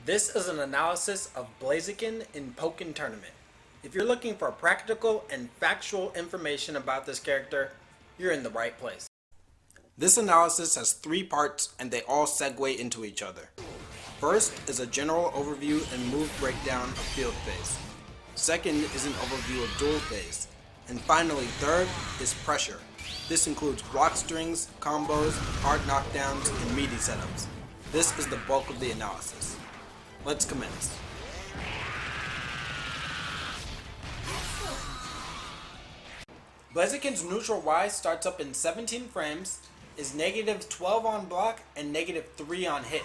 This is an analysis of Blaziken in Pokken Tournament. If you're looking for practical and factual information about this character, you're in the right place. This analysis has 3 parts and they all segue into each other. First is a general overview and move breakdown of field phase. Second is an overview of duel phase. And finally, third is pressure. This includes block strings, combos, hard knockdowns, and meaty setups. This is the bulk of the analysis. Let's commence. Blaziken's neutral Y starts up in 17 frames, is -12 on block, and -3 on hit.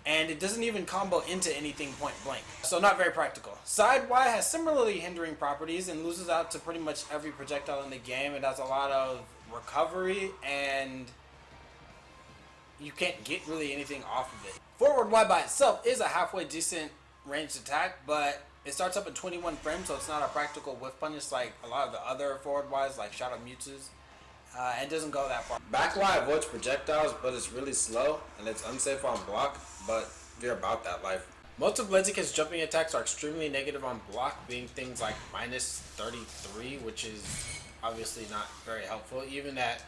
And it doesn't even combo into anything point blank, so not very practical. Side Y has similarly hindering properties and loses out to pretty much every projectile in the game. It has a lot of recovery and you can't get really anything off of it. Forward Y by itself is a halfway decent ranged attack, but it starts up at 21 frames, so it's not a practical whiff punish like a lot of the other forward Ys like Shadow Mewtwo's. And doesn't go that far. Back Y avoids projectiles, but it's really slow and it's unsafe on block, but you're about that life. Most of Blaziken's jumping attacks are extremely negative on block, being things like -33, which is obviously not very helpful. Even at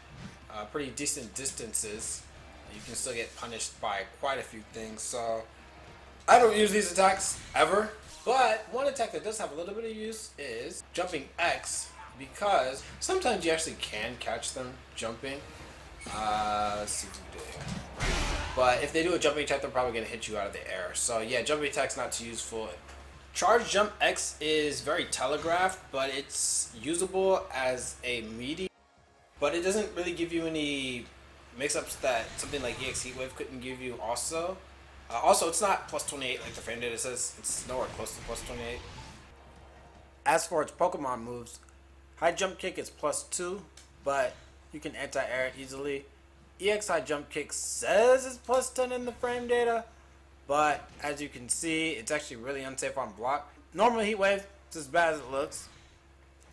pretty decent distances, you can still get punished by quite a few things. So I don't use these attacks ever, but one attack that does have a little bit of use is jumping X, because sometimes you actually can catch them jumping. Let's see if we do here. But if they do a jumping attack, they're probably going to hit you out of the air. So yeah, jumping attack's not too useful. Charge jump X is very telegraphed, but it's usable as a meaty. But it doesn't really give you any mix-ups that something like EX Heat Wave couldn't give you also. Also, it's not plus 28 like the frame data says. It's nowhere close to plus 28. As for its Pokemon moves, high jump kick is +2, but you can anti-air it easily. EX high jump kick says it's +10 in the frame data, but as you can see, it's actually really unsafe on block. Normal Heat Wave, it's as bad as it looks.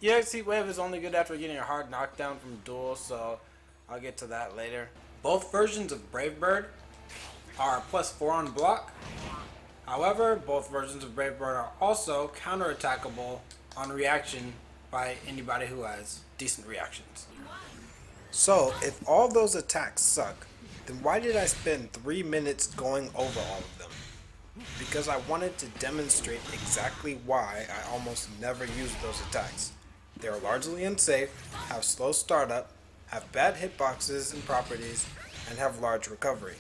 EX Heat Wave is only good after getting a hard knockdown from Duel, so I'll get to that later. Both versions of Brave Bird are +4 on block. However, both versions of Brave Bird are also counter-attackable on reaction by anybody who has decent reactions. So, if all those attacks suck, then why did I spend 3 minutes going over all of them? Because I wanted to demonstrate exactly why I almost never use those attacks. They are largely unsafe, have slow startup, have bad hitboxes and properties, and have large recovery.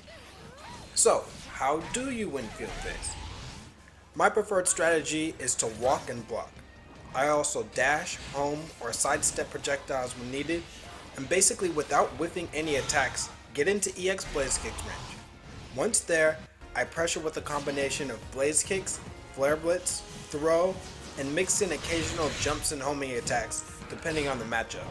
So, how do you win field phase? My preferred strategy is to walk and block. I also dash, home, or sidestep projectiles when needed, and basically without whiffing any attacks, get into EX Blaze Kicks range. Once there, I pressure with a combination of Blaze Kicks, Flare Blitz, Throw, and mix in occasional jumps and homing attacks, depending on the matchup.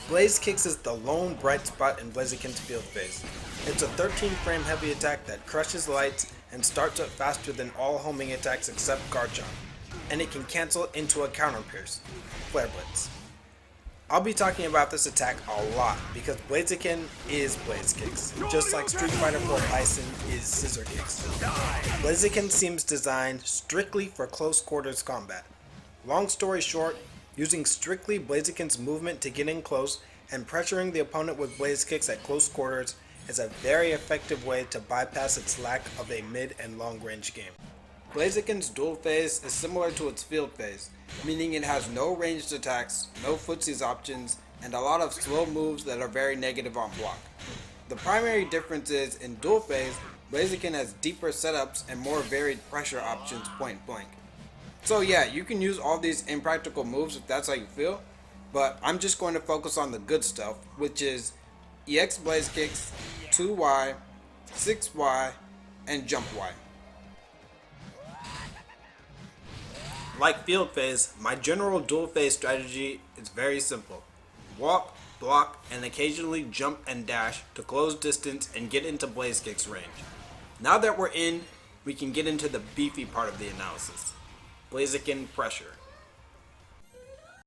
Blaze Kicks is the lone bright spot in Blaziken's field phase. It's a 13 frame heavy attack that crushes lights and starts up faster than all homing attacks except Garchomp, and it can cancel into a counter pierce, Flare Blitz. I'll be talking about this attack a lot because Blaziken is Blaze Kicks, just like Street Fighter 4 Bison is Scissor Kicks. Blaziken seems designed strictly for close quarters combat. Long story short, using strictly Blaziken's movement to get in close and pressuring the opponent with Blaze Kicks at close quarters is a very effective way to bypass its lack of a mid and long range game. Blaziken's duel phase is similar to its field phase, meaning it has no ranged attacks, no footsies options, and a lot of slow moves that are very negative on block. The primary difference is, in duel phase, Blaziken has deeper setups and more varied pressure options point blank. So yeah, you can use all these impractical moves if that's how you feel, but I'm just going to focus on the good stuff, which is EX Blaze Kicks, 2Y, 6Y, and Jump Y. Like field phase, my general duel phase strategy is very simple. Walk, block, and occasionally jump and dash to close distance and get into Blaze Kicks range. Now that we're in, we can get into the beefy part of the analysis. Blaziken pressure.